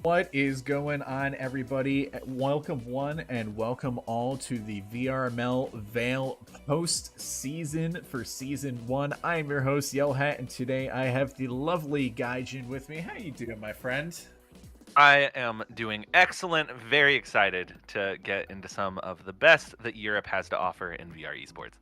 What is going on, everybody? Welcome one and welcome all to the VRML VAIL post-season for Season 1. I am your host, Yell Hat, and today I have the lovely Gaijin with me. How you doing, my friend? I am doing excellent. Very excited to get into some of the best that Europe has to offer in VR esports.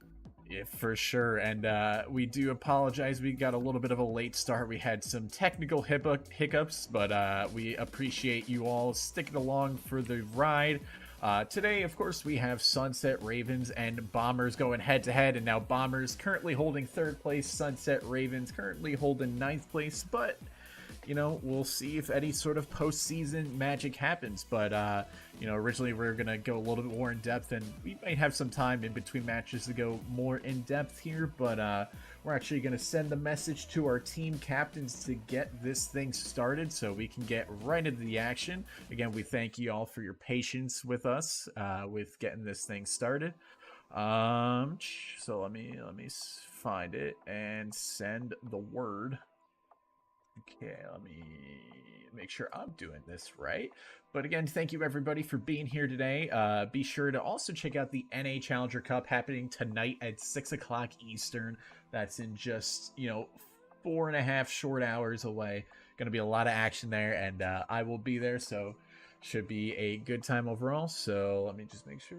Yeah, for sure. And we do apologize. We got a little bit of a late start. We had some technical hiccups, but we appreciate you all sticking along for the ride. Today, of course, we have Sunset Ravens and Bombers going head-to-head, and now Bombers currently holding 3rd place, Sunset Ravens currently holding 9th place, but you know, we'll see if any sort of postseason magic happens. But, you know, originally we were going to go a little bit more in depth, and we might have some time in between matches to go more in depth here. But we're actually going to send the message to our team captains to get this thing started so we can get right into the action. Again, we thank you all for your patience with us with getting this thing started. So let me find it and send the word. Okay, let me make sure I'm doing this right. But again, thank you everybody for being here today. Be sure to also check out the NA Challenger Cup happening tonight at 6 o'clock Eastern. That's in just, you know, 4.5 short hours away. Going to be a lot of action there, and I will be there, so should be a good time overall. So let me just make sure.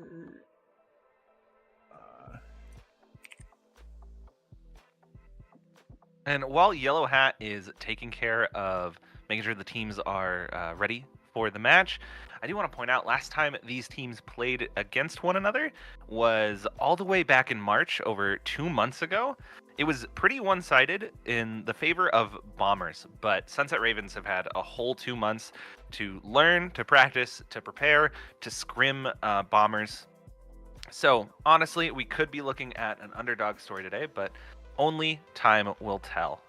And while Yellow Hat is taking care of making sure the teams are ready for the match, I do want to point out last time these teams played against one another was all the way back in March, over 2 months ago. It was pretty one-sided in the favor of Bombers, but Sunset Ravens have had a whole 2 months to learn, to practice, to prepare, to scrim Bombers. So honestly, we could be looking at an underdog story today, but only time will tell.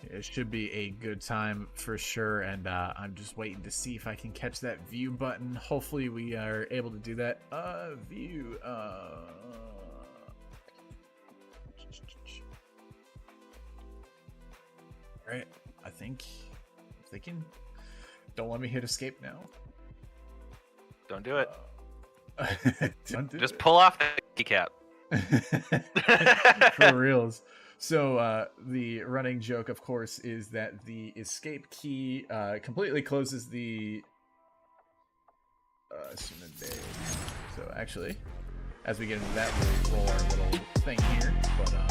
It should be a good time for sure, and I'm just waiting to see if I can catch that view button. Hopefully we are able to do that. View. Alright, I'm thinking. Don't let me hit escape now. Don't do it. Don't do Just it. pull off the keycap. For reals. So the running joke, of course, is that the escape key completely closes the so actually, as we get into that, we'll roll our little thing here, but we'll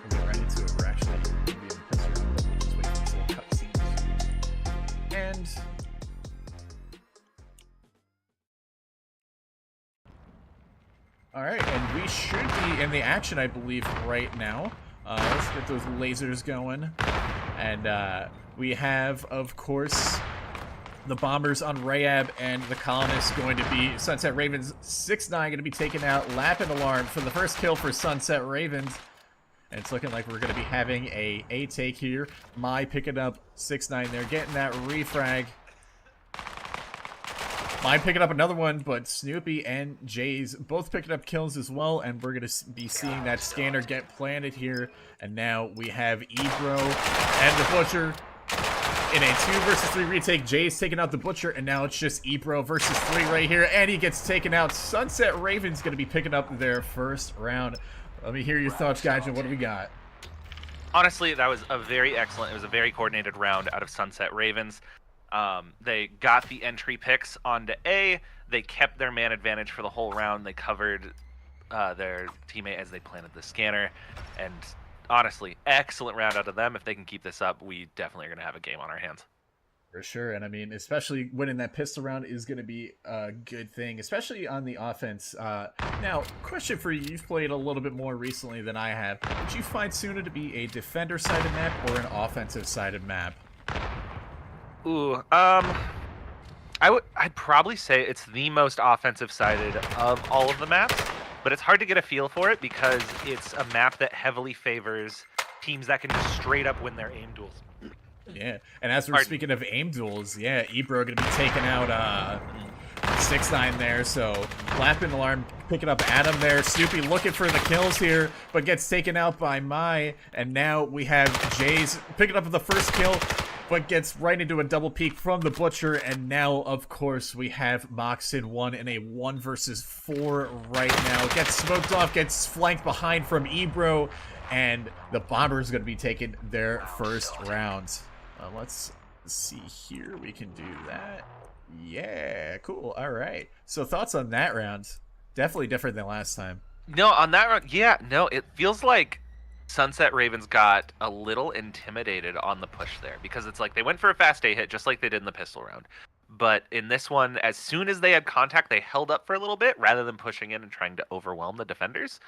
get right into it. We're actually going to be in the piss around, but we'll just wait for these little cutscenes. And alright, and we should be in the action, I believe, right now. Let's get those lasers going. And we have, of course, the Bombers on Ryab and the Colonists going to be Sunset Ravens. 6ix9ine going to be taking out Lap and Alarm for the first kill for Sunset Ravens. And it's looking like we're going to be having a take here. Mai picking up 6ix9ine there, getting that refrag. Mine picking up another one, but Snoopy and Jays both picking up kills as well, and we're going to be seeing that scanner get planted here. And now we have Ebro and the Butcher in a 2 versus 3 retake. Jays taking out the Butcher, and now it's just Ebro versus 3 right here, and he gets taken out. Sunset Ravens going to be picking up their first round. Let me hear your thoughts, guys, and what do we got? Honestly, that was a very excellent, it was a very coordinated round out of Sunset Ravens. They got the entry picks onto A. They kept their man advantage for the whole round. They covered their teammate as they planted the scanner. And honestly, excellent round out of them. If they can keep this up, we definitely are going to have a game on our hands. For sure. And I mean, especially winning that pistol round is going to be a good thing, especially on the offense. Now, question for you. You've played a little bit more recently than I have. Would you find Suna to be a defender-sided map or an offensive-sided map? Ooh, I'd probably say it's the most offensive-sided of all of the maps, but it's hard to get a feel for it because it's a map that heavily favors teams that can just straight up win their aim duels. Yeah, and as we're speaking of aim duels, yeah, Ebro gonna be taking out 6ix9ine there, so Lappin Alarm picking up Adam there. Snoopy looking for the kills here, but gets taken out by Mai, and now we have Jays picking up the first kill, but gets right into a double peek from the Butcher, and now, of course, we have Moxin 1 in a 1 versus 4 right now. Gets smoked off, gets flanked behind from Ebro, and the Bombers going to be taking their first round. Let's see here. We can do that. Yeah, cool. All right. So thoughts on that round? Definitely different than last time. No, on that round, yeah, no, it feels like Sunset Ravens got a little intimidated on the push there because it's like they went for a fast A hit just like they did in the pistol round. But in this one, as soon as they had contact, they held up for a little bit rather than pushing in and trying to overwhelm the defenders.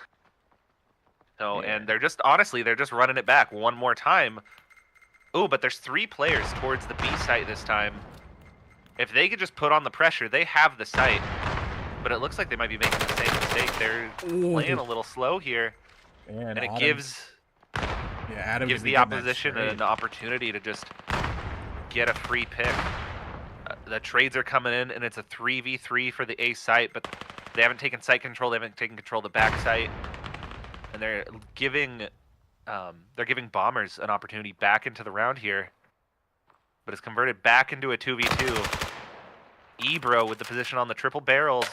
So, yeah. And they're just, honestly, they're just running it back one more time. Oh, but there's 3 players towards the B site this time. If they could just put on the pressure, they have the site. But it looks like they might be making the same mistake. They're playing a little slow here. And it gives the opposition an opportunity to just get a free pick. The trades are coming in, and it's a 3v3 for the A site, but they haven't taken site control. They haven't taken control of the back site. And they're giving Bombers an opportunity back into the round here. But it's converted back into a 2v2. Ebro with the position on the triple barrels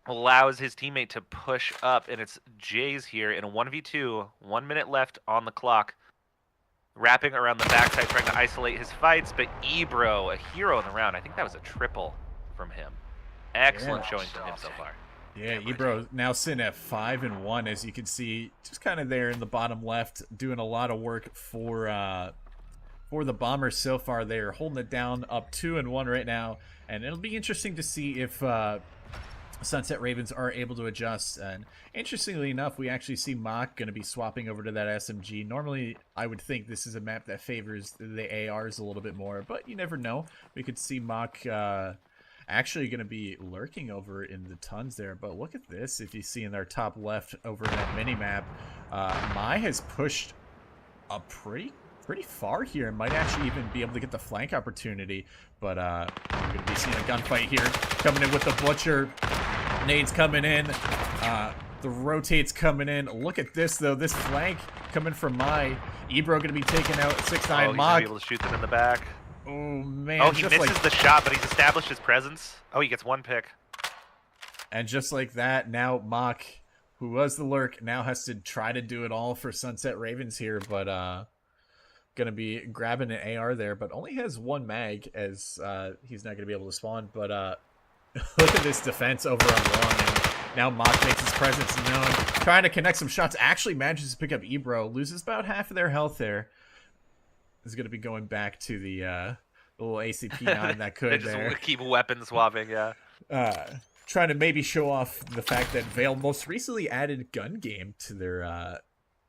allows his teammate to push up, and it's Jays here in a 1v2. 1 minute left on the clock. Wrapping around the backside, trying to isolate his fights, but Ebro, a hero in the round. I think that was a triple from him. Excellent showing from him so far. Yeah, Ebro now sitting at 5-1, as you can see, just kind of there in the bottom left, doing a lot of work for the Bombers so far. They're holding it down, up 2-1 right now, and it'll be interesting to see if Sunset Ravens are able to adjust. And interestingly enough, we actually see Mach going to be swapping over to that SMG. Normally, I would think this is a map that favors the ARs a little bit more, but you never know. We could see Mach actually going to be lurking over in the tons there. But look at this. If you see in their top left over in that mini-map, Mai has pushed a pretty far here and might actually even be able to get the flank opportunity. But we're going to be seeing a gunfight here. Coming in with the Butcher. Nades coming in. The rotates coming in. Look at this, though. This flank coming from Mai. Ebro going to be taking out 6ix9ine. He's going to be able to shoot them in the back. Oh, man. Oh, he misses the shot, but he's established his presence. Oh, he gets 1 pick. And just like that, now Mach, who was the lurk, now has to try to do it all for Sunset Ravens here, but gonna be grabbing an AR there, but only has 1 mag, as he's not gonna be able to spawn. But look at this defense over on long, and now Mach makes his presence known, trying to connect some shots, actually manages to pick up Ebro, loses about half of their health there. Is going to be going back to the little ACP9 that could there. Keep weapon swapping, yeah. Trying to maybe show off the fact that VAIL most recently added gun game to their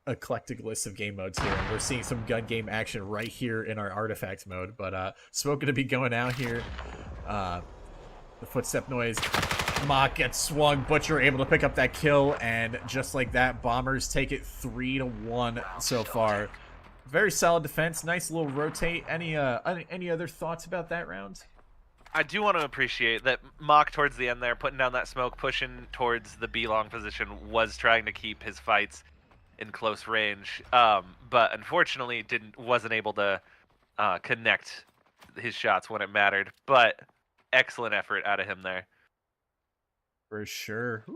eclectic list of game modes here. And we're seeing some gun game action right here in our artifact mode. But Smoke going to be going out here. The footstep noise. Mach gets swung. Butcher able to pick up that kill. And just like that, Bombers take it 3-1 so far. Very solid defense. Nice little rotate. Any other thoughts about that round? I do want to appreciate that Mock towards the end there, putting down that smoke, pushing towards the B-long position, was trying to keep his fights in close range, but unfortunately wasn't able to connect his shots when it mattered. But excellent effort out of him there. For sure.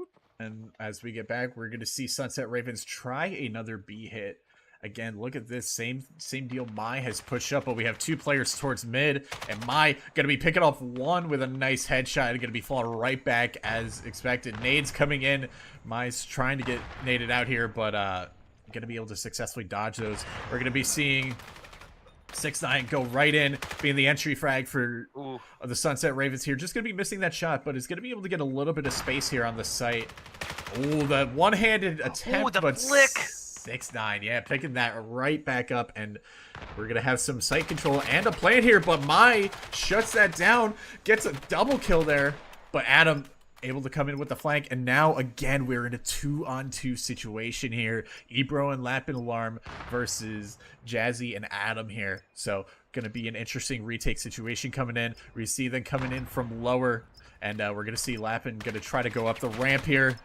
And as we get back, we're going to see Sunset Ravens try another B hit. Again, look at this. Same deal. Mai has pushed up, but we have 2 players towards mid. And Mai going to be picking off one with a nice headshot. Going to be falling right back as expected. Nades coming in. Mai's trying to get naded out here, but going to be able to successfully dodge those. We're going to be seeing 6ix9ine go right in, being the entry frag for the Sunset Ravens here. Just going to be missing that shot, but is going to be able to get a little bit of space here on the site. Oh, the one-handed attempt, but flick. 6ix9ine, yeah, picking that right back up, and we're going to have some site control and a plant here, but Mai shuts that down, gets a double kill there, but Adam able to come in with the flank, and now again we're in a 2-on-2 situation here. Ebro and Lapin Alarm versus Jazzy and Adam here, so gonna be an interesting retake situation coming in. We see them coming in from lower, and we're gonna see Lapin gonna try to go up the ramp here.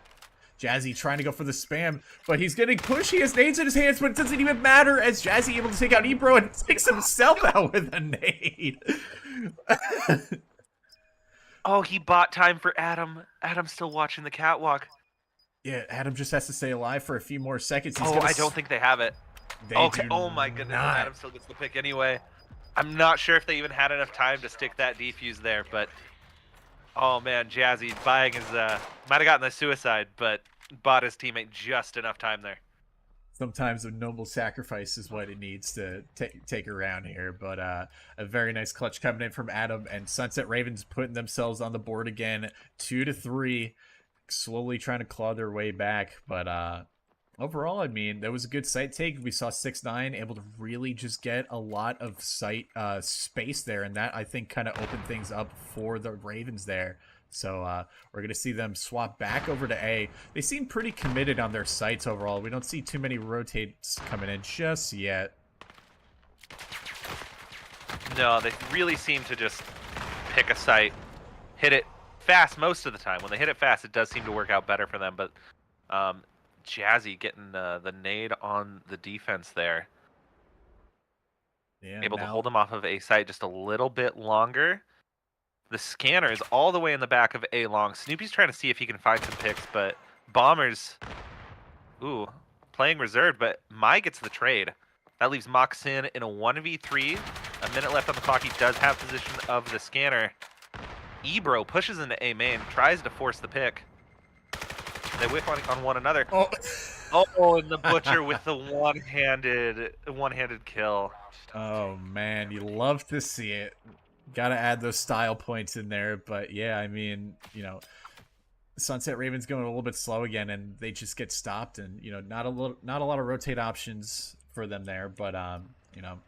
Jazzy trying to go for the spam, but he's getting pushed. He has nades in his hands, but it doesn't even matter as Jazzy able to take out Ebro and takes himself out with a nade. Oh, he bought time for Adam. Adam's still watching the catwalk. Yeah, Adam just has to stay alive for a few more seconds. I don't think they have it. Okay. Oh my goodness, Adam still gets the pick anyway. I'm not sure if they even had enough time to stick that defuse there, but oh man, Jazzy buying his might have gotten the suicide, but bought his teammate just enough time there. Sometimes a noble sacrifice is what it needs to take around here, but a very nice clutch coming in from Adam, and Sunset Ravens putting themselves on the board again, 2-3, slowly trying to claw their way back, but overall, I mean, that was a good site take. We saw 6ix9ine able to really just get a lot of site space there, and that, I think, kind of opened things up for the Ravens there. So we're going to see them swap back over to A. They seem pretty committed on their sites overall. We don't see too many rotates coming in just yet. No, they really seem to just pick a site, hit it fast most of the time. When they hit it fast, it does seem to work out better for them, but Jazzy getting the nade on the defense there. Yeah, able to hold him off of A site just a little bit longer. The scanner is all the way in the back of A long. Snoopy's trying to see if he can find some picks, but Bombers, playing reserved, but Mai gets the trade. That leaves Moxin in a 1v3. A minute left on the clock. He does have position of the scanner. Ebro pushes into A main, tries to force the pick. They whiff on one another. And the Butcher with the one-handed kill. Oh man, you love to see it. Gotta add those style points in there, but yeah, I mean, you know, Sunset Ravens going a little bit slow again, and they just get stopped, and you know, not a lot of rotate options for them there, but you know,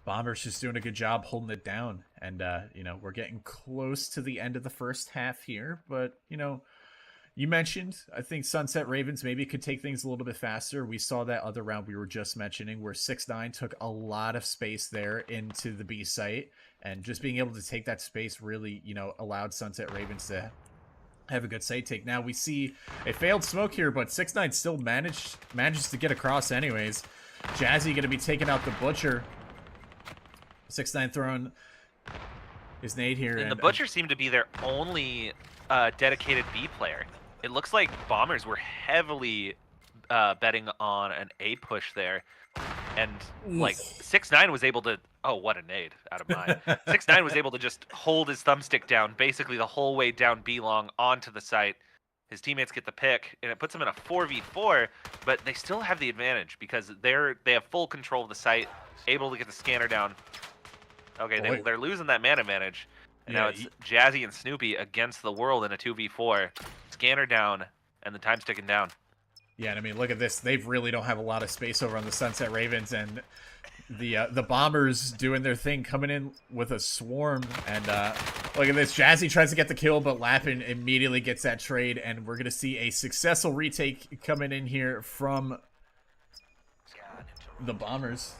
Bombers just doing a good job holding it down, and you know, we're getting close to the end of the first half here, but you know, you mentioned, I think Sunset Ravens maybe could take things a little bit faster. We saw that other round we were just mentioning where 6ix9ine took a lot of space there into the B site, and just being able to take that space really, you know, allowed Sunset Ravens to have a good site take. Now we see a failed smoke here, but 6ix9ine still manages to get across anyways. Jazzy going to be taking out the Butcher. 6ix9ine throwing his nade here. And the Butcher seemed to be their only dedicated B player. It looks like Bombers were heavily betting on an A push there, and like 6ix9ine was able to. Oh, what a nade out of mine! 6ix9ine was able to just hold his thumbstick down basically the whole way down B long onto the site. His teammates get the pick, and it puts them in a 4v4. But they still have the advantage because they have full control of the site, able to get the scanner down. Okay, they're losing that man advantage. And now it's Jazzy and Snoopy against the world in a 2v4. Scanner down, and the time's ticking down. Yeah, and I mean, look at this. They really don't have a lot of space over on the Sunset Ravens, and the Bombers doing their thing, coming in with a swarm. And look at this. Jazzy tries to get the kill, but Lapin immediately gets that trade, and we're going to see a successful retake coming in here from the Bombers.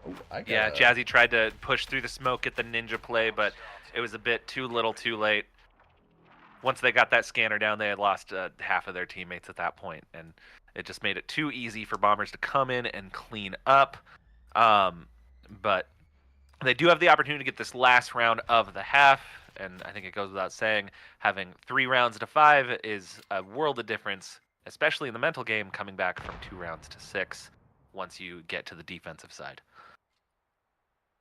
Oh, I Yeah, gotta. Jazzy tried to push through the smoke, get the ninja play, but it was a bit too little too late. Once they got that scanner down, they had lost half of their teammates at that point, and it just made it too easy for Bombers to come in and clean up. But they do have the opportunity to get this last round of the half, and I think it goes without saying, having 3 rounds to 5 is a world of difference, especially in the mental game, coming back from 2 rounds to 6 once you get to the defensive side.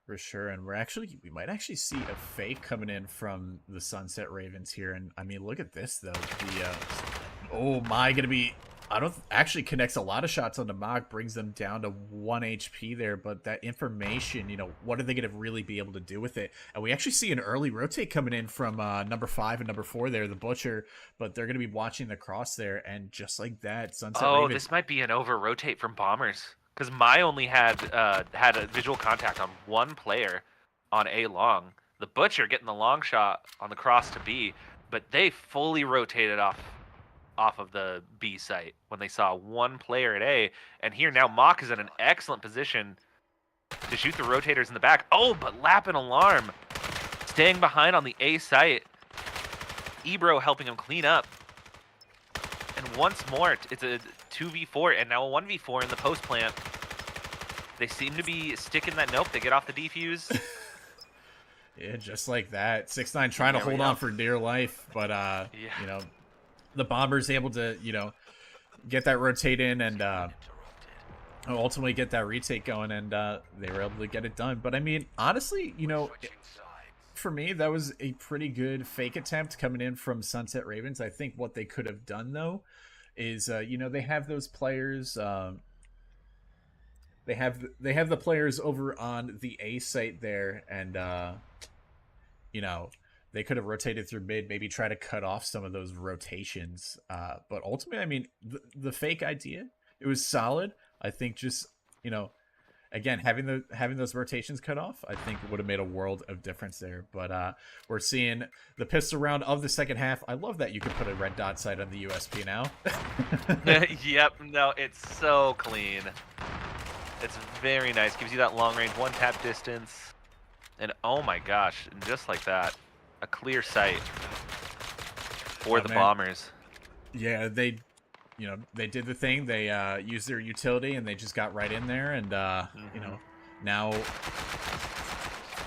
For sure, and we might actually see a fake coming in from the Sunset Ravens here, and I mean, look at this though. Oh my, gonna be. I don't actually connects a lot of shots on the mock, brings them down to 1 HP there, but that information, what are they gonna really be able to do with it? And we actually see an early rotate coming in from number 5 and number 4 there, the Butcher, but they're gonna be watching the cross there, and just like that, Sunset Ravens. This might be an over rotate from Bombers. Because Mai only had a visual contact on 1 player on A long. The Butcher getting the long shot on the cross to B, but they fully rotated off of the B site when they saw 1 player at A. And here now Mock is in an excellent position to shoot the rotators in the back. Oh, but Lap and Alarm staying behind on the A site. Ebro helping him clean up. And once more, it's a 2v4 and now a 1v4 in the post plant. They seem to be sticking that nope. They get off the defuse. Yeah, just like that. 6ix9ine trying to hold on for dear life, but the Bombers able to get that rotate in and ultimately get that retake going, and they were able to get it done. But I mean, honestly, for me, that was a pretty good fake attempt coming in from Sunset Ravens. I think what they could have done though is they have those players. They have the players over on the A site there, and they could have rotated through mid, maybe try to cut off some of those rotations. But ultimately, I mean, the fake idea, it was solid. I think just again, having those rotations cut off, I think would have made a world of difference there. But we're seeing the pistol round of the second half. I love that you can put a red dot sight on the USP now. Yep, no, it's so clean. It's very nice. Gives you that long range 1-tap distance. And oh my gosh, just like that, a clear sight for the Bombers. Yeah, they did the thing. They used their utility and they just got right in there. And now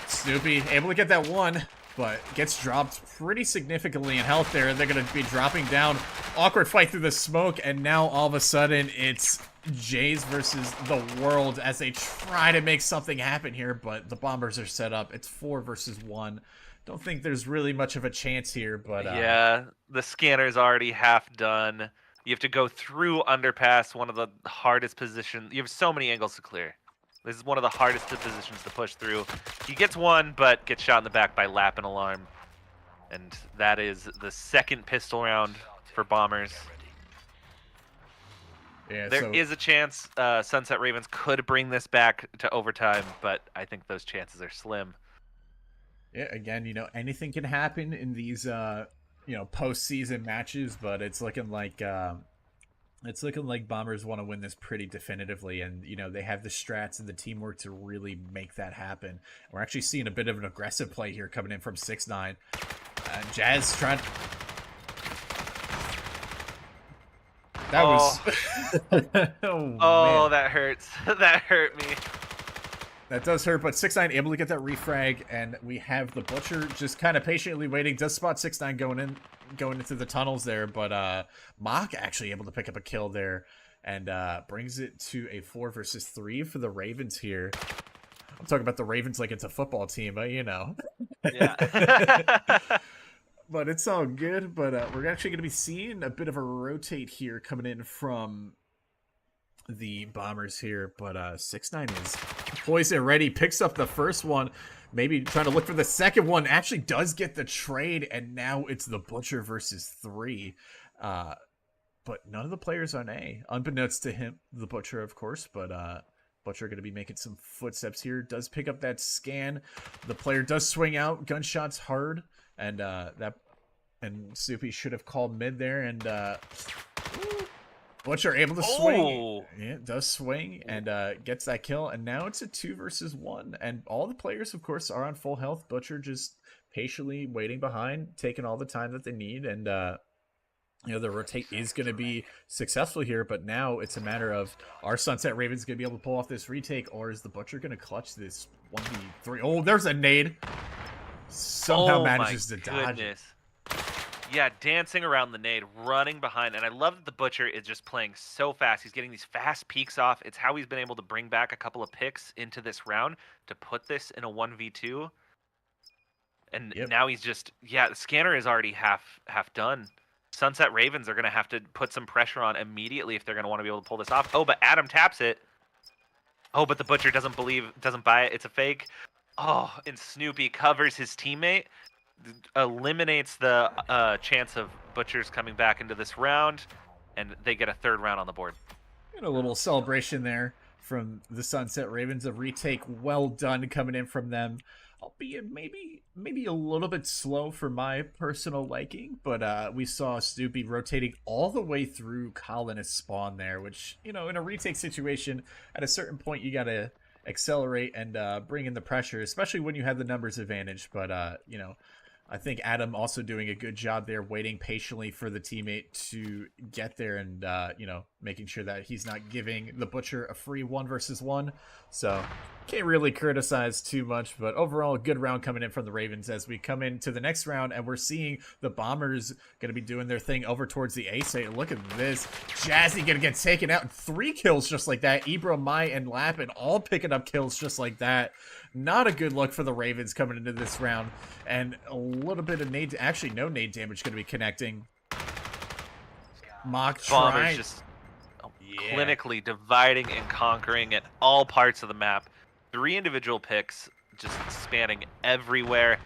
Snoopy able to get that 1, but gets dropped pretty significantly in health there. They're going to be dropping down. Awkward fight through the smoke, and now all of a sudden it's Jays versus the world as they try to make something happen here, but the Bombers are set up. It's 4 versus 1. Don't think there's really much of a chance here, but yeah, the scanner's already half done. You have to go through underpass, one of the hardest positions. You have so many angles to clear. This is one of the hardest positions to push through. He gets 1, but gets shot in the back by Lap and Alarm. And that is the second pistol round for Bombers. Yeah, there is a chance Sunset Ravens could bring this back to overtime, but I think those chances are slim. Yeah, again, anything can happen in these postseason matches, but it's looking like Bombers want to win this pretty definitively, and they have the strats and the teamwork to really make that happen. We're actually seeing a bit of an aggressive play here coming in from 6ix9ine. Jazz trying. That was. Oh, that hurts. That hurt me. That does hurt, but 6ix9ine able to get that refrag, and we have the Butcher just kind of patiently waiting. Does spot 6ix9ine going into the tunnels there, but Mock actually able to pick up a kill there, and brings it to a 4 versus 3 for the Ravens here. I'm talking about the Ravens like it's a football team, but Yeah. But it's all good. But we're actually going to be seeing a bit of a rotate here coming in from the Bombers here. But 6ix9ine is poised and ready. Picks up the first one. Maybe trying to look for the second one. Actually does get the trade. And now it's the Butcher versus 3. But none of the players on A. Unbeknownst to him, the Butcher, of course. But Butcher going to be making some footsteps here. Does pick up that scan. The player does swing out. Gunshots hard. And Snoopy should have called mid there, and Butcher able to swing. Oh, Yeah, does swing and gets that kill. And now it's a 2 versus 1. And all the players, of course, are on full health. Butcher just patiently waiting behind, taking all the time that they need. And, the rotate is going to be successful here. But now it's a matter of, are Sunset Ravens going to be able to pull off this retake? Or is the Butcher going to clutch this 1v3? Oh, there's a nade. Somehow manages to dodge it. Yeah, dancing around the nade, running behind, and I love that the Butcher is just playing so fast. He's getting these fast peeks off. It's how he's been able to bring back a couple of picks into this round to put this in a 1v2. And now he's just, the scanner is already half done. Sunset Ravens are going to have to put some pressure on immediately if they're going to want to be able to pull this off. Oh, but Adam taps it. Oh, but the Butcher doesn't buy it. It's a fake. Oh, and Snoopy covers his teammate. Eliminates the chance of Butchers coming back into this round, and they get a 3rd round on the board. And a little celebration there from the Sunset Ravens. A retake well done coming in from them, albeit maybe a little bit slow for my personal liking, but we saw Snoopy rotating all the way through Colonist spawn there, which, in a retake situation, at a certain point you gotta accelerate and bring in the pressure, especially when you have the numbers advantage. But I think Adam also doing a good job there, waiting patiently for the teammate to get there and, making sure that he's not giving the Butcher a free 1 versus 1. So can't really criticize too much, but overall a good round coming in from the Ravens as we come into the next round, and we're seeing the Bombers going to be doing their thing over towards the A site. Look at this. Jazzy going to get taken out, and 3 kills just like that. Ibra, Mai, and Lapin all picking up kills just like that. Not a good look for the Ravens coming into this round, and a little bit of nade, actually no nade damage going to be connecting. Mock Bombers just clinically dividing and conquering at all parts of the map. 3 individual picks just spanning everywhere.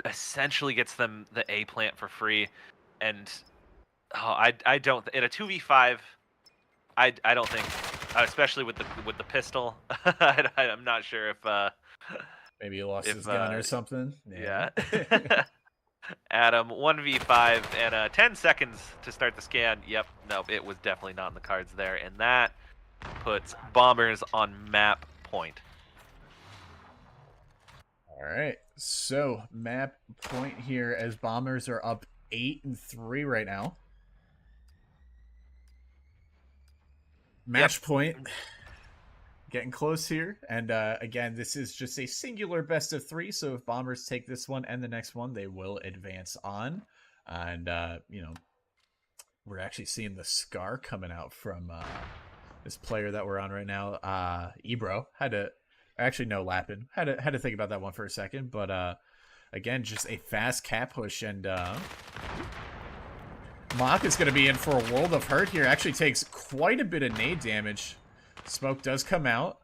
Essentially gets them the A plant for free, and I don't in a 2v5. I don't think, especially with the pistol. I'm not sure if maybe he lost his gun or something. Yeah. Adam, 1v5 and 10 seconds to start the scan. Yep, no, it was definitely not in the cards there, and that puts Bombers on map point. All right, so map point here as Bombers are up 8-3 right now. Match point. Getting close here, and again, this is just a singular best of 3, so if Bombers take this one and the next one, they will advance on. And we're actually seeing the scar coming out from this player that we're on right now. Ebro Lapin had to think about that one for a second, but again, just a fast cat push, and Mock is going to be in for a world of hurt here. Actually takes quite a bit of nade damage. Smoke does come out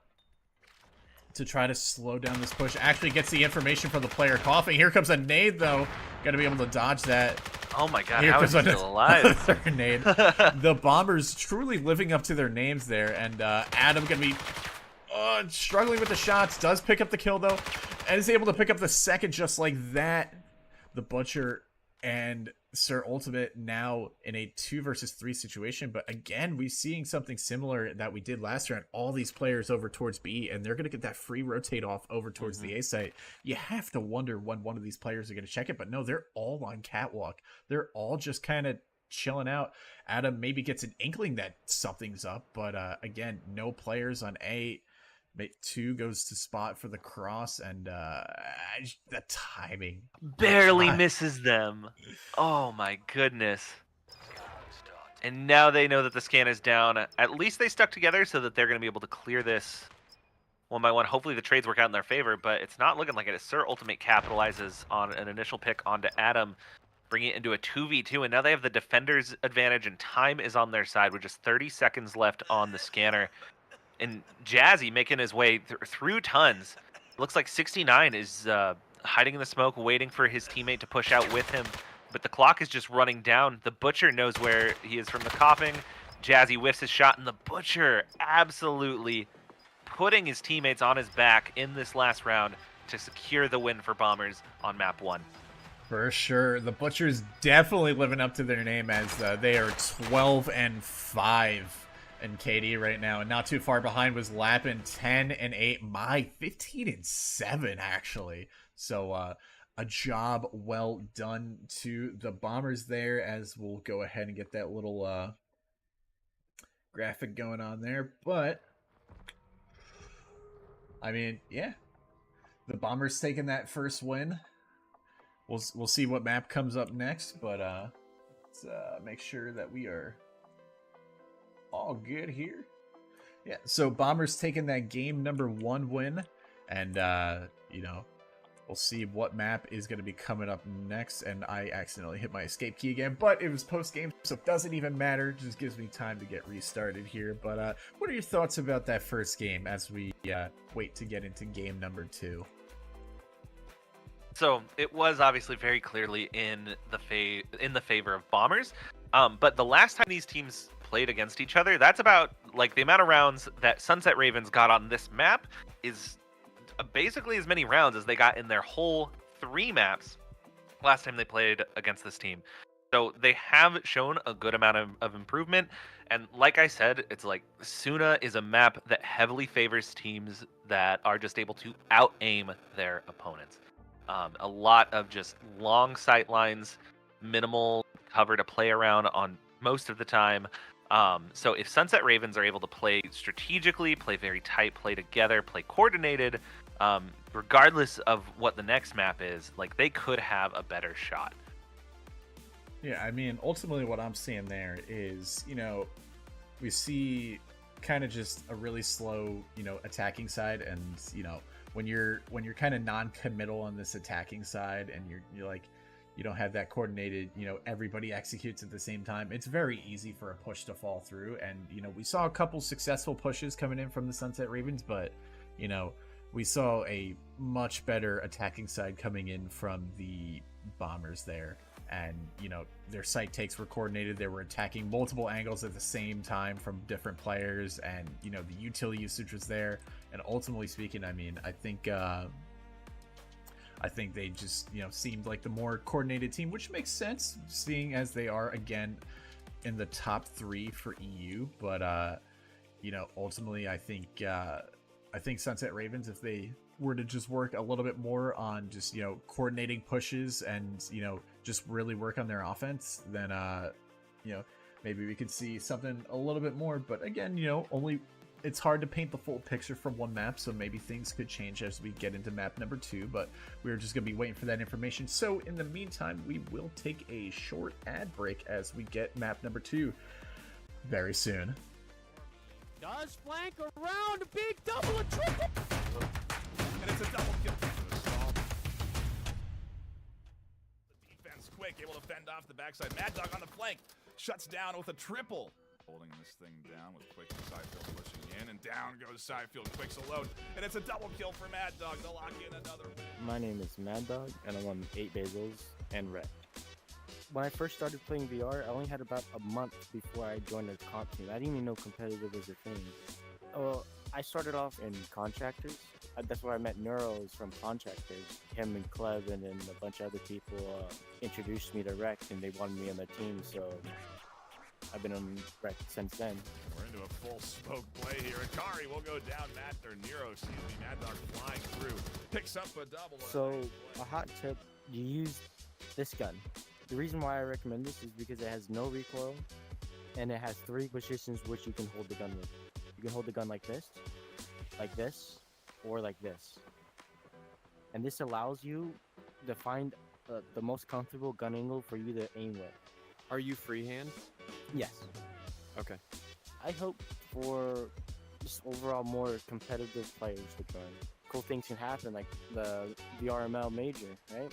to try to slow down this push. Actually gets the information from the player coughing. Here comes a nade, though. Got to be able to dodge that. Oh my god, how is he still alive? Nade. The Bombers truly living up to their names there. And Adam going to be struggling with the shots. Does pick up the kill, though. And is able to pick up the second just like that. The Butcher and Sir Ultimate now in a 2 versus 3 situation, but again, we're seeing something similar that we did last round. All these players over towards B, and they're going to get that free rotate off over towards the A site. You have to wonder when one of these players are going to check it, but no, they're all on catwalk. They're all just kind of chilling out. Adam maybe gets an inkling that something's up, but again, no players on A. 2 goes to spot for the cross, and the timing barely misses them. Oh my goodness. And now they know that the scan is down. At least they stuck together so that they're going to be able to clear this 1 by 1. Hopefully the trades work out in their favor, but it's not looking like it. Sir Ultimate capitalizes on an initial pick onto Adam, bringing it into a 2v2, and now they have the defender's advantage, and time is on their side with just 30 seconds left on the scanner. And Jazzy making his way through tons. Looks like 69 is hiding in the smoke, waiting for his teammate to push out with him. But the clock is just running down. The Butcher knows where he is from the coughing. Jazzy whiffs his shot, and the Butcher absolutely putting his teammates on his back in this last round to secure the win for Bombers on map 1. For sure. The Butchers definitely living up to their name as they are 12-5 in KD right now. And not too far behind was Lappin 10-8. My 15-7 actually. So a job well done to the Bombers there, as we'll go ahead and get that little graphic going on there. But I mean, yeah. The Bombers taking that first win. We'll see what map comes up next, but let's make sure that we are all good here. Yeah, so Bombers taking that game number 1 win, and you know, we'll see what map is going to be coming up next. And I accidentally hit my escape key again, but it was post game, so it doesn't even matter. It just gives me time to get restarted here. But what are your thoughts about that first game as we wait to get into game number 2? So it was obviously very clearly in the favor of Bombers, but the last time these teams played against each other, that's about like the amount of rounds that Sunset Ravens got on this map is basically as many rounds as they got in their whole 3 maps last time they played against this team. So they have shown a good amount of improvement, and like I said, it's like Suna is a map that heavily favors teams that are just able to out-aim their opponents. A lot of just long sight lines, minimal cover to play around on most of the time. So if Sunset Ravens are able to play strategically, play very tight, play together, play coordinated, regardless of what the next map is, like they could have a better shot. Yeah, I mean, ultimately what I'm seeing there is, you know, we see kind of just a really slow, you know, attacking side, and, you know, when you're kind of non-committal on this attacking side, and you're like, you don't have that coordinated, you know, everybody executes at the same time, it's very easy for a push to fall through. And, you know, we saw a couple successful pushes coming in from the Sunset Ravens, but, you know, we saw a much better attacking side coming in from the Bombers there. And, you know, their site takes were coordinated. They were attacking multiple angles at the same time from different players, and, you know, the util usage was there. And ultimately speaking, I mean, I think they just, you know, seemed like the more coordinated team, which makes sense, seeing as they are, again, in the top 3 for EU. But, you know, ultimately, I think Sunset Ravens, if they were to just work a little bit more on just, you know, coordinating pushes and, you know, just really work on their offense, then, you know, maybe we could see something a little bit more. But again, you know, it's hard to paint the full picture from one map, so maybe things could change as we get into map number 2, but we're just going to be waiting for that information. So in the meantime, we will take a short ad break as we get map number 2 very soon. Does flank around, a big double, a triple! And it's a double kill. The defense quick, able to fend off the backside. Mad Dog on the flank, shuts down with a triple. Holding this thing down with Quick and Sidefield pushing in, and down goes Sidefield. Quick's alone, and it's a double kill for Mad Dog to lock in another. My name is Mad Dog, and I'm on 8 Basils and Red. When I first started playing VR, I only had about a month before I joined a comp team. I didn't even know competitive was a thing. I started off in Contractors. That's where I met Neuros from Contractors. Him and Cleb and then a bunch of other people introduced me to Rec, and they wanted me on their team, so I've been on Rec since then. We're into a full smoke play here. Akari will go down. Nero, Mad Dog flying through. Picks up a double. So, a hot tip, you use this gun. The reason why I recommend this is because it has no recoil, and it has 3 positions which you can hold the gun with. You can hold the gun like this, or like this. And this allows you to find the most comfortable gun angle for you to aim with. Are you freehand? Yes. Okay. I hope for just overall more competitive players to join. Cool things can happen, like the RML major, right?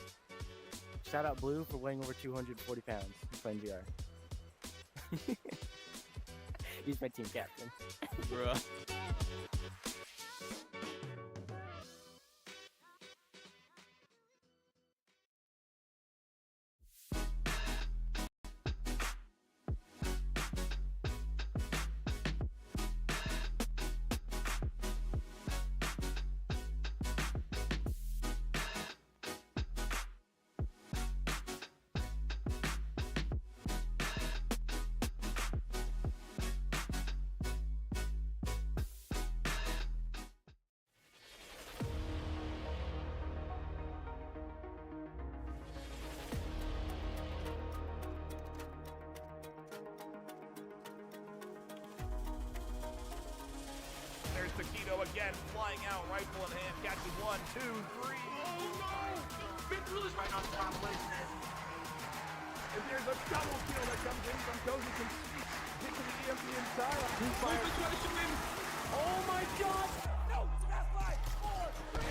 Shout out Blue for weighing over 240 pounds playing VR. He's my team captain. Bruh. Taquito again, flying out, rifle in hand, catches 1, 2, 3. Oh no! Mitchell is right on top, and there's a double kill that comes in from Cozy Conceit, taking the EMP inside. Oh my god! No, it's a fast 5, 4, 3.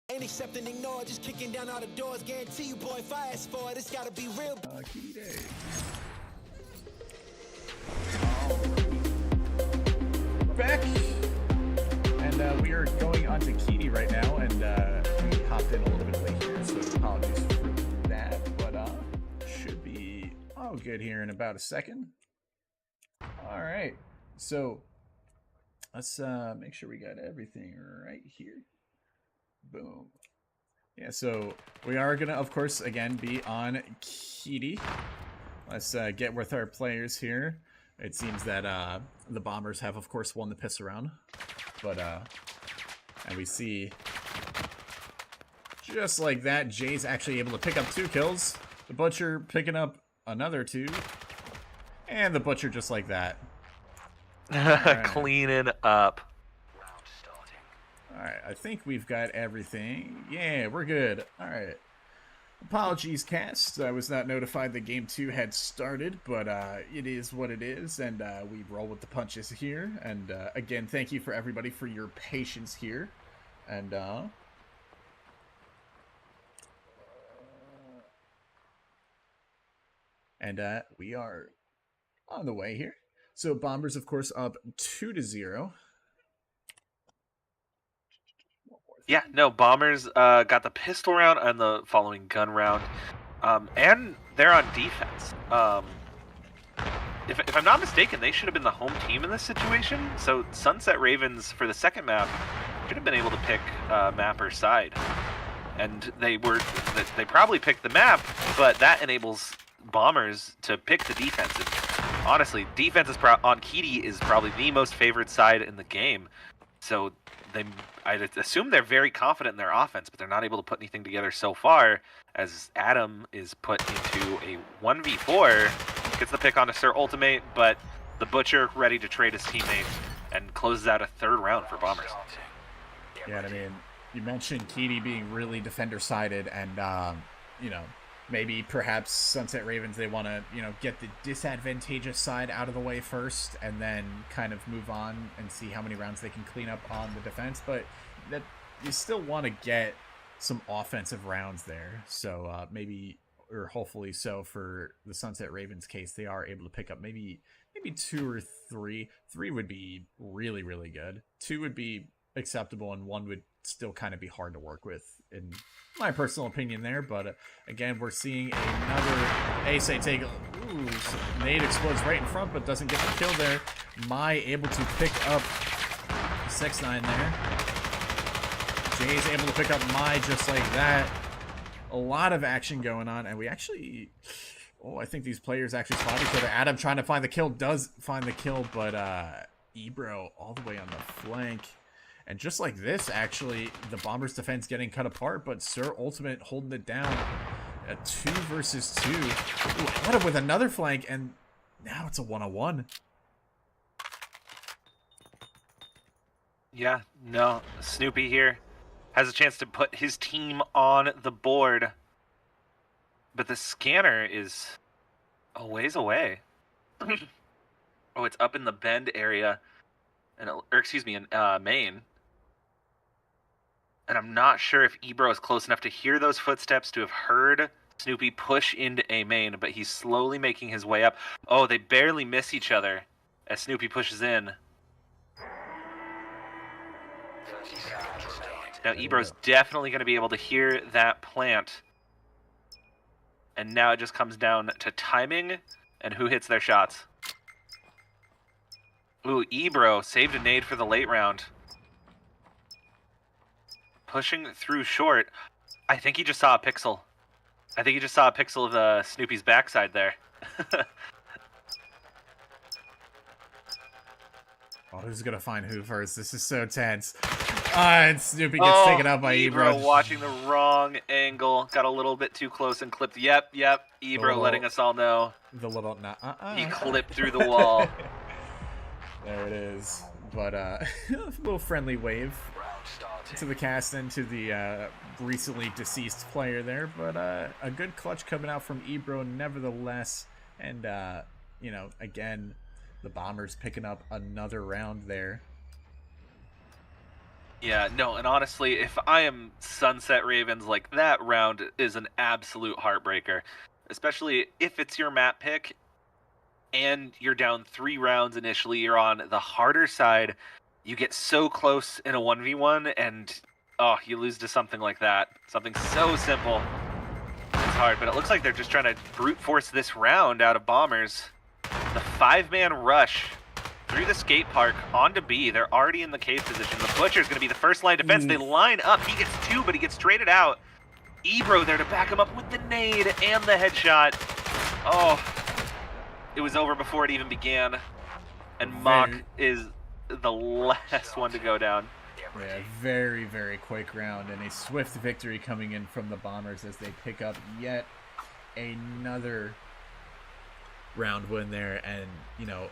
Ain't accepting, ignore, just kicking down all the doors. Guarantee you, boy, if I ask for it, it's gotta be real. Kitty day. Back, and we are going on to Kitty right now, and we hopped in a little bit late here, so apologies for that, but should be all good here in about a second. All right, so let's make sure we got everything right here. Boom. Yeah, so we are gonna, of course, again be on Kitty. Let's get with our players here. It seems that the Bombers have, of course, won the piss around, but and we see just like that, Jay's actually able to pick up 2 kills. The Butcher picking up another 2, and the Butcher just like that. Right. Cleaning up. Alright, I think we've got everything. Yeah, we're good. Alright. Apologies, cast. I was not notified that Game 2 had started, but it is what it is, and we roll with the punches here. And again, thank you for everybody for your patience here. And we are on the way here. So Bombers, of course, up 2-0. Yeah, no, Bombers got the pistol round and the following gun round, and they're on defense. If I'm not mistaken, they should have been the home team in this situation. So Sunset Ravens for the second map should have been able to pick map or side, and they probably picked the map, but that enables Bombers to pick the defense. And honestly, defense is on Kitty is probably the most favored side in the game. So I'd assume they're very confident in their offense, but they're not able to put anything together so far, as Adam is put into a 1v4, gets the pick on a Sir Ultimate, but the Butcher ready to trade his teammate and closes out a 3rd round for Bombers. Yeah, I mean, you mentioned Kitty being really defender-sided, and, you know, maybe perhaps Sunset Ravens, they want to, you know, get the disadvantageous side out of the way first and then kind of move on and see how many rounds they can clean up on the defense. But that you still want to get some offensive rounds there. So maybe, or hopefully so for the Sunset Ravens case, they are able to pick up maybe 2 or 3. 3 would be really, really good. 2 would be acceptable, and 1 would still kind of be hard to work with, in my personal opinion there. But again, we're seeing another ace take. Ooh, so nade explodes right in front, but doesn't get the kill there. Mai able to pick up 6-9 there. Jay's able to pick up Mai just like that. A lot of action going on, and we actually, I think these players actually spot each other. Adam trying to find the kill, does find the kill, but Ebro all the way on the flank. And just like this, actually, the Bombers' defense getting cut apart, but Sir Ultimate holding it down. A 2 versus 2. Ooh, what with another flank, and now it's a 1-on-1. Yeah, no, Snoopy here has a chance to put his team on the board, but the scanner is a ways away. Oh, it's up in the bend area, and in main. And I'm not sure if Ebro is close enough to hear those footsteps to have heard Snoopy push into A main, but he's slowly making his way up. Oh, they barely miss each other as Snoopy pushes in. Now Ebro's definitely going to be able to hear that plant. And now it just comes down to timing and who hits their shots. Ooh, Ebro saved a nade for the late round. Pushing through short. I think he just saw a pixel. I think he just saw a pixel of Snoopy's backside there. Oh, who's gonna find who first? This is so tense. And Snoopy gets taken out by Ebro. Watching the wrong angle. Got a little bit too close and clipped. Yep. Ebro letting us all know. The little... He clipped through the wall. There it is. But, a little friendly wave to the cast and to the recently deceased player there. But a good clutch coming out from Ebro nevertheless. And, you know, again, the Bombers picking up another round there. Yeah, no, and honestly, if I am Sunset Ravens, like, that round is an absolute heartbreaker. Especially if it's your map pick and you're down 3 rounds initially, you're on the harder side, you get so close in a 1v1, and, oh, you lose to something like that. Something so simple. It's hard, but it looks like they're just trying to brute force this round out of Bombers. The 5-man rush through the skate park onto B. They're already in the cave position. The Butcher's going to be the first line defense. They line up. He gets 2, but he gets traded out. Ebro there to back him up with the nade and the headshot. Oh, it was over before it even began. And Mock is the last one to go down. Yeah, very, very quick round, and a swift victory coming in from the Bombers as they pick up yet another round win there. And, you know,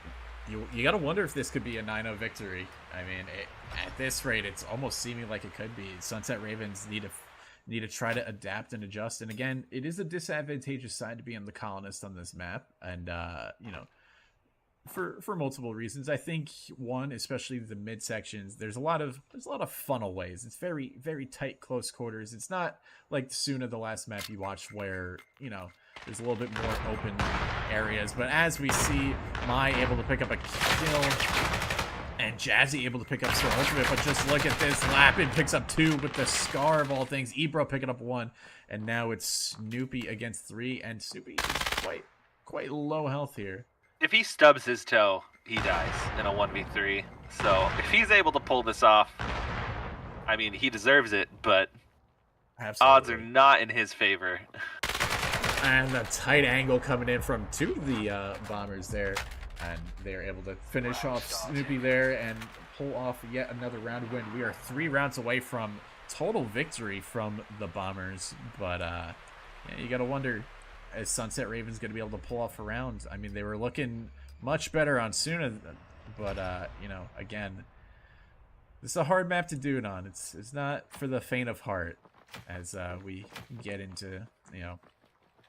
you got to wonder if this could be a 9-0 victory. I mean, at this rate, it's almost seeming like it could be. Sunset Ravens need to try to adapt and adjust. And again, it is a disadvantageous side to be on the Colonist on this map. And, you know, for multiple reasons. I think one, especially the mid sections, there's a lot of funnel ways. It's very, very tight, close quarters. It's not like Suna, the last map you watched, where, you know, there's a little bit more open areas. But as we see, Mai able to pick up a kill and Jazzy able to pick up Sir Ultimate. But just look at this. Lapid picks up 2 with the Scar of all things. Ebro picking up 1. And now it's Snoopy against 3. And Snoopy is quite low health here. If he stubs his toe, he dies in a 1v3. So if he's able to pull this off, I mean, he deserves it, but Absolutely. Odds are not in his favor. And a tight angle coming in from 2 of the Bombers there. And they're able to finish off Snoopy there and pull off yet another round win. We are 3 rounds away from total victory from the Bombers. But yeah, you got to wonder, is Sunset Ravens going to be able to pull off a round? I mean, they were looking much better on Suna, but, you know, again, this is a hard map to do it on. It's not for the faint of heart as we get into, you know,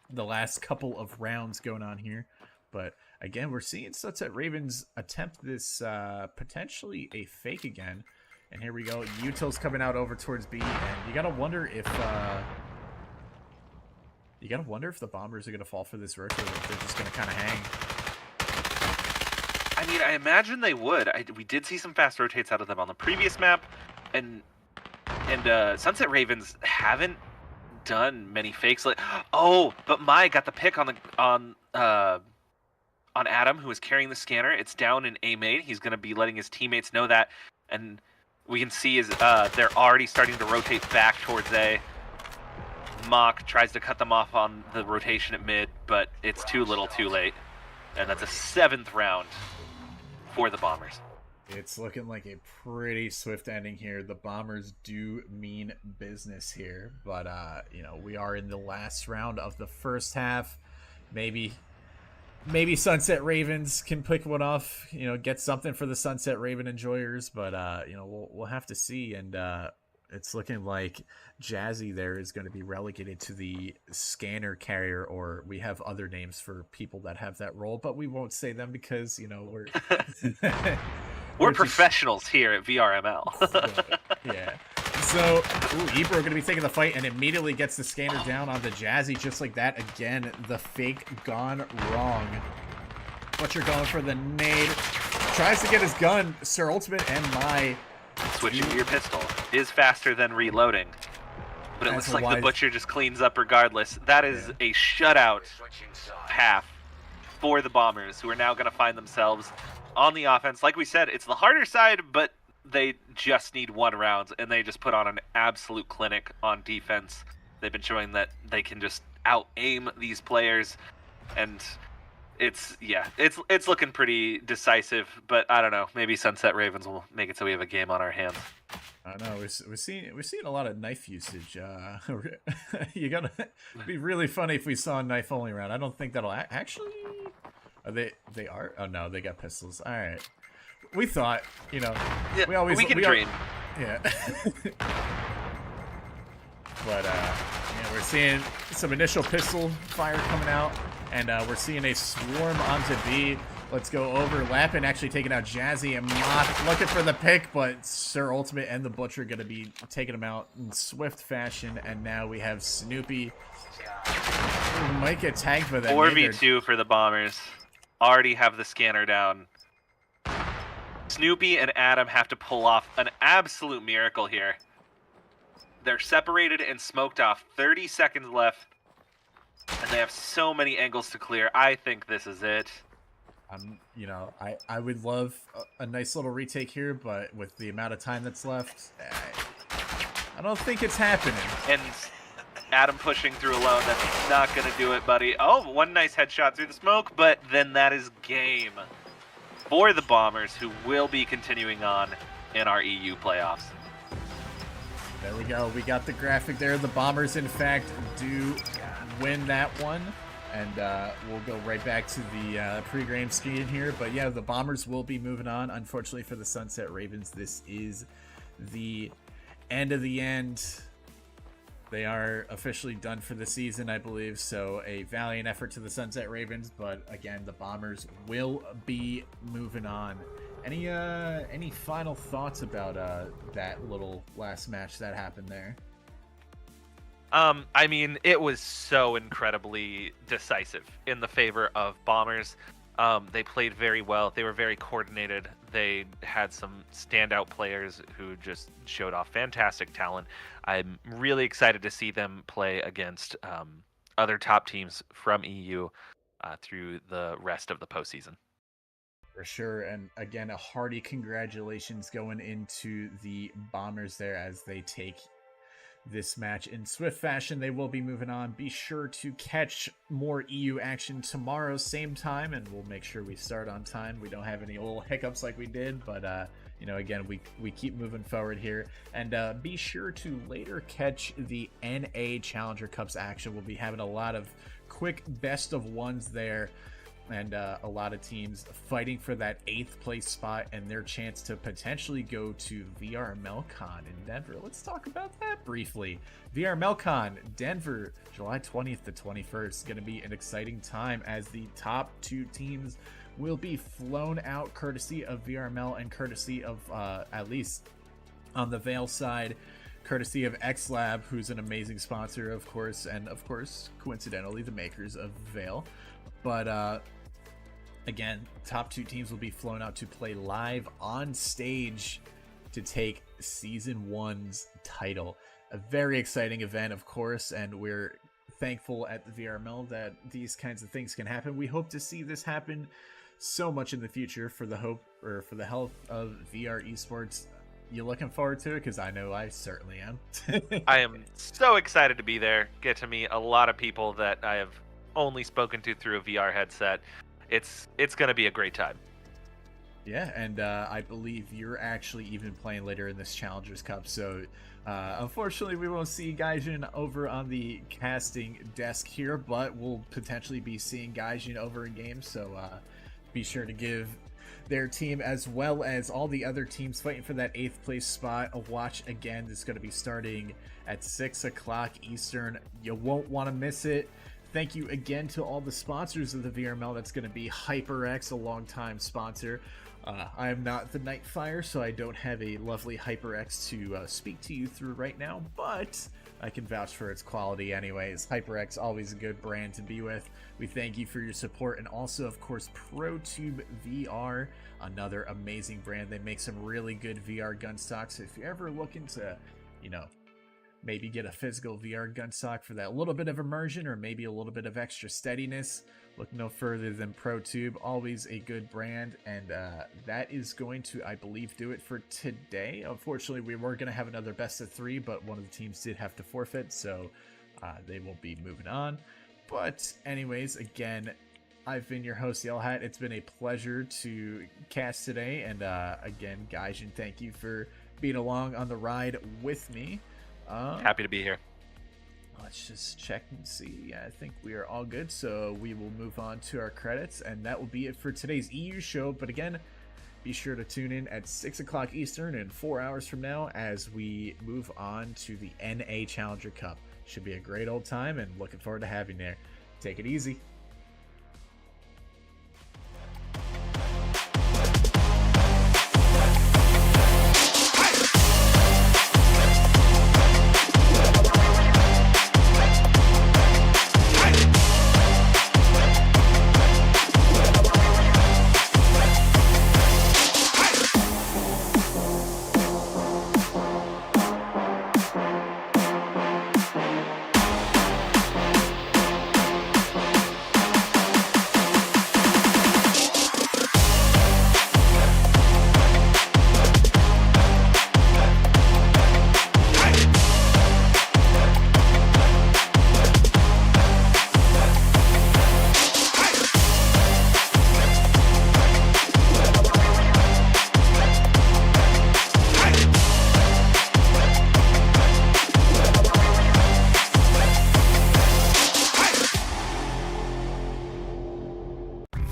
the last couple of rounds going on here. But again, we're seeing Sunset Ravens attempt this potentially a fake again. And here we go. Util's coming out over towards B, and you gotta wonder if the Bombers are gonna fall for this rook, or if they're just gonna kind of hang. I mean, I imagine they would. We did see some fast rotates out of them on the previous map, and Sunset Ravens haven't done many fakes. Like, oh, but Mai got the pick on Adam, who is carrying the scanner. It's down in A main. He's going to be letting his teammates know that, and we can see is they're already starting to rotate back towards A. Mock tries to cut them off on the rotation at mid, but it's too little too late. And that's a 7th round for the Bombers. It's looking like a pretty swift ending here. The Bombers do mean business here, but you know, we are in the last round of the first half. Maybe Sunset Ravens can pick one off, you know, get something for the Sunset Raven enjoyers, but you know, we'll have to see. And it's looking like Jazzy there is going to be relegated to the scanner carrier, or we have other names for people that have that role, but we won't say them because, you know, we're professionals here at VRML. Yeah. So, Ebro going to be taking the fight and immediately gets the scanner down on the Jazzy just like that. Again, the fake gone wrong. Butcher going for the nade. Tries to get his gun. Sir Ultimate and Mai. Switching to your pistol is faster than reloading. But it looks like the Butcher just cleans up regardless. That is a shutout half for the Bombers, who are now going to find themselves on the offense. Like we said, it's the harder side, but they just need 1 round, and they just put on an absolute clinic on defense. They've been showing that they can just out-aim these players, and it's looking pretty decisive, but I don't know. Maybe Sunset Ravens will make it so we have a game on our hands. I don't know. We're seeing a lot of knife usage. You gotta be really funny if we saw a knife only round. I don't think that'll actually. Are they are? Oh no, they got pistols. All right. We thought, Yeah, we can dream. Yeah. But we're seeing some initial pistol fire coming out, and we're seeing a swarm onto B. Let's go over. Lappin actually taking out Jazzy and Moth, looking for the pick, but Sir Ultimate and the Butcher going to be taking him out in swift fashion. And now we have Snoopy, who might get tagged by that. 4v2 for the Bombers. Already have the scanner down. Snoopy and Adam have to pull off an absolute miracle here. They're separated and smoked off. 30 seconds left. And they have so many angles to clear. I think this is it. I would love a nice little retake here, but with the amount of time that's left, I don't think it's happening. And Adam pushing through alone, that's not going to do it, buddy. Oh, 1 nice headshot through the smoke, but then that is game for the Bombers, who will be continuing on in our EU playoffs. There we go. We got the graphic there. The Bombers, in fact, do win that one. And we'll go right back to the pre-game screen here. But yeah, the Bombers will be moving on. Unfortunately for the Sunset Ravens, this is the end of the end. They are officially done for the season, I believe. So a valiant effort to the Sunset Ravens. But again, the Bombers will be moving on. Any final thoughts about that little last match that happened there? I mean, it was so incredibly decisive in the favor of Bombers. They played very well. They were very coordinated. They had some standout players who just showed off fantastic talent. I'm really excited to see them play against other top teams from EU through the rest of the postseason. For sure. And again, a hearty congratulations going into the Bombers there as they take this match in swift fashion. They will be moving on. Be sure to catch more EU action tomorrow, same time, and we'll make sure we start on time. We don't have any little hiccups like we did, but again, we keep moving forward here. And be sure to later catch the NA Challenger Cups action. We'll be having a lot of quick best of ones there, and a lot of teams fighting for that 8th place spot and their chance to potentially go to VR Melcon in Denver. Let's talk about that briefly. VR Melcon, Denver, July 20th to 21st. Going to be an exciting time as the top 2 teams will be flown out courtesy of VR Mel and courtesy of, at least on the VAIL side, courtesy of XLab, who's an amazing sponsor, of course, and of course, coincidentally, the makers of VAIL. But again, top 2 teams will be flown out to play live on stage to take Season 1's title. A very exciting event, of course, and we're thankful at the VRML that these kinds of things can happen. We hope to see this happen so much in the future for the health of VR esports. You looking forward to it? Because I know I certainly am. I am so excited to be there. Get to meet a lot of people that I have only spoken to through a VR headset. It's going to be a great time. Yeah, and I believe you're actually even playing later in this Challengers Cup. So unfortunately, we won't see Gaijin over on the casting desk here, but we'll potentially be seeing Gaijin over in games. So be sure to give their team, as well as all the other teams fighting for that 8th place spot, a watch. Again, this is going to be starting at 6 o'clock Eastern. You won't want to miss it. Thank you again to all the sponsors of the VRML. That's going to be HyperX, a longtime sponsor. I am not the Nightfire, so I don't have a lovely HyperX to speak to you through right now, but I can vouch for its quality anyways. HyperX, always a good brand to be with. We thank you for your support, and also, of course, ProTube VR, another amazing brand. They make some really good VR gun stocks. If you're ever looking to, maybe get a physical VR gun stock for that little bit of immersion or maybe a little bit of extra steadiness. Look no further than ProTube, always a good brand, and that is going to, I believe, do it for today. Unfortunately, we were going to have another best of 3, but one of the teams did have to forfeit, so they will be moving on. But anyways, again, I've been your host, Yell Hat. It's been a pleasure to cast today, and again, Gaijin, thank you for being along on the ride with me. Happy to be here. Let's just check and see. I think we are all good, so we will move on to our credits, and that will be it for today's EU show. But again, be sure to tune in at 6 o'clock Eastern in 4 hours from now as we move on to the NA Challenger Cup. Should be a great old time, and looking forward to having you there. Take it easy.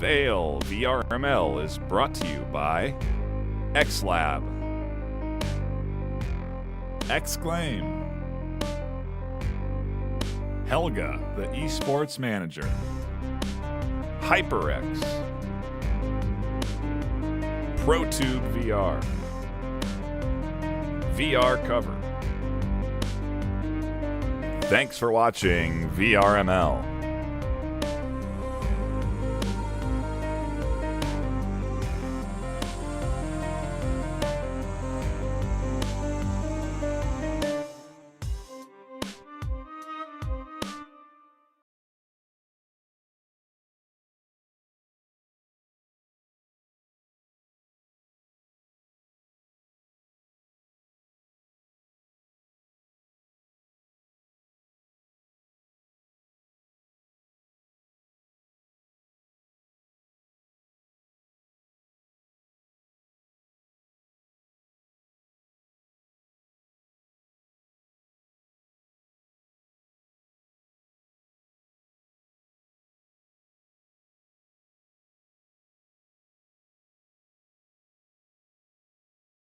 VAIL VRML is brought to you by XLab, Exclaim, Helga, the esports manager, HyperX, ProTube VR, VR Cover. Thanks for watching VRML.